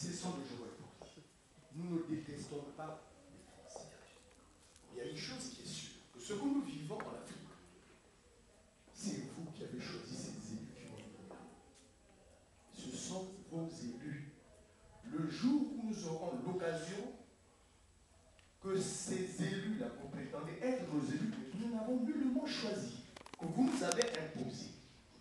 cessons de jouer. Nous ne détestons pas les Français. Il y a une chose qui est sûre, que ce que nous vivons en Afrique, c'est vous qui avez choisi ces élus qui vont nous gouverner. Ce sont vos élus. Le jour où nous aurons l'occasion que ces élus-là, vous prétendez être nos élus, que nous n'avons nullement choisi, que vous nous avez imposés,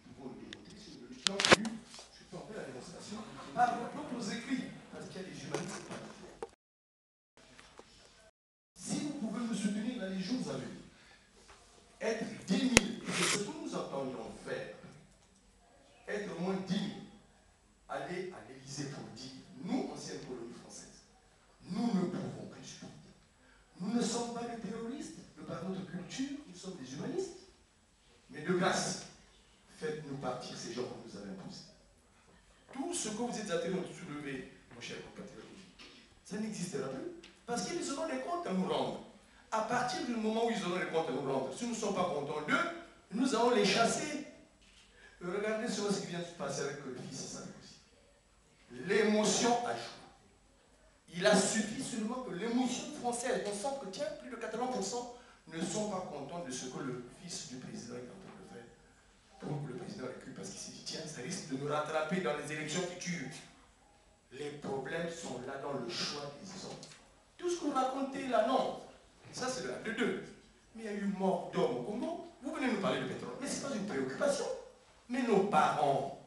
nous pouvons le démontrer sur le plan lu. Je peux en faire la démonstration par vos propres écrits, parce qu'il y a des humanistes. Si vous pouvez me soutenir dans les jours à venir, être 10 000, c'est ce que nous entendions faire, être moins 10 000, aller à l'Élysée pour dire, nous, ancienne colonie française, nous ne pouvons plus supporter. Nous ne sommes pas des terroristes, de par notre culture, nous sommes des humanistes. Mais de grâce, faites-nous partir ces gens que nous avez imposés. Tout ce que vous êtes en train de soulever, mon cher compatriote, ça n'existera plus. Parce qu'ils auront des comptes à nous rendre. À partir du moment où ils auront des comptes à nous rendre, si nous ne sommes pas contents d'eux, nous allons les chasser. Regardez ce qui vient de se passer avec le fils Sarkozy. L'émotion a joué. Il a suffi seulement que l'émotion française, on sent que tiens, plus de 80% ne sont pas contents de ce que le fils du président est en train de faire pour le président recule, parce qu'il s'est dit tiens, ça risque de nous rattraper dans les élections futures. Les problèmes sont là dans le choix des hommes. Tout ce que vous racontez là, non. Ça, c'est de la de deux. Mais il y a eu mort d'hommes au Congo. Vous venez nous parler de pétrole. Mais ce n'est pas une préoccupation. Mais nos parents,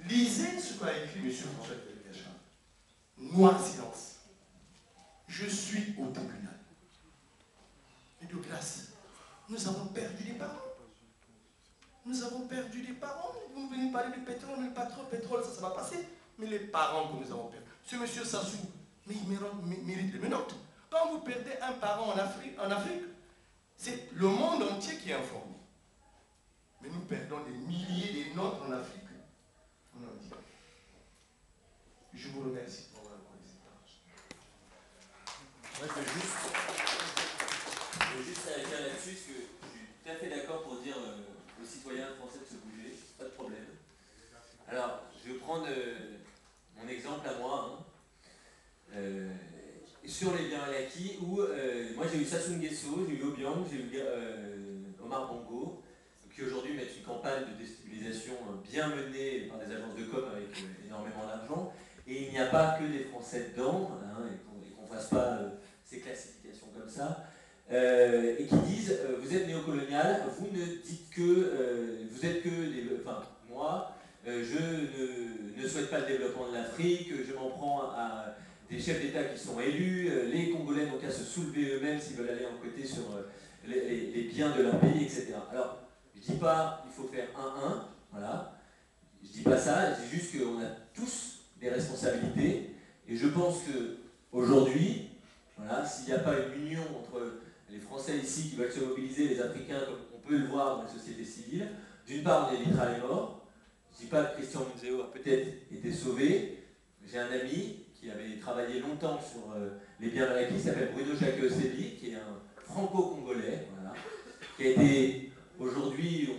lisez ce qu'a écrit M. François Delgachin. Noir silence. Je suis au tribunal. Et de grâce, nous avons perdu des parents. Nous avons perdu des parents. Vous venez parler de pétrole, mais pas trop pétrole, ça va passer. Mais les parents que nous avons perdus. Ce monsieur Sassou, mais il mérite les menottes. Quand vous perdez un parent en Afrique, c'est le monde entier qui est informé. Mais nous perdons des milliers de nôtres en Afrique. On en dit. Je vous remercie pour votre connaissance. Moi, je veux juste réagir là-dessus, parce que je suis tout à fait d'accord pour dire aux citoyens français de se bouger, pas de problème. Alors, je vais prendre mon exemple à moi. Sur les biens mal acquis, où moi j'ai eu Sassou Nguesso, j'ai eu Obiang, j'ai eu Omar Bongo, qui aujourd'hui mettent une campagne de déstabilisation bien menée par des agences de com avec énormément d'argent, et il n'y a pas que des Français dedans, hein, et qu'on ne fasse pas ces classifications comme ça, et qui disent vous êtes néocolonial, vous ne dites que vous êtes que des... Enfin, moi, je ne souhaite pas le développement de l'Afrique, je m'en prends à des chefs d'État qui sont élus, les Congolais n'ont qu'à se soulever eux-mêmes s'ils veulent aller en côté sur les biens de leur pays, etc. Alors, je ne dis pas qu'il faut faire 1-1, voilà. Je ne dis pas ça, je dis juste qu'on a tous des responsabilités, et je pense qu'aujourd'hui, voilà, s'il n'y a pas une union entre les Français ici qui veulent se mobiliser, les Africains, comme on peut le voir dans la société civile, d'une part, on évitera les morts. Je ne dis pas que Christian Munzeo a peut-être été sauvé. J'ai un ami qui avait travaillé longtemps sur les biens mal acquis, qui s'appelle Bruno Jacques-Séville, qui est un franco-congolais, voilà, qui a été, aujourd'hui,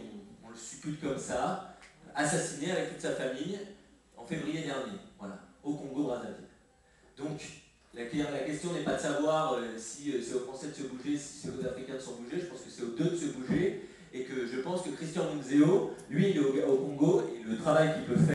on le suppute comme ça, assassiné avec toute sa famille en février dernier, voilà, au Congo-Brazzaville. Donc, la question n'est pas de savoir si c'est aux Français de se bouger, si c'est aux Africains de se bouger, je pense que c'est aux deux de se bouger, et que je pense que Christian Munzeo, lui, il est au Congo, et le travail qu'il peut faire,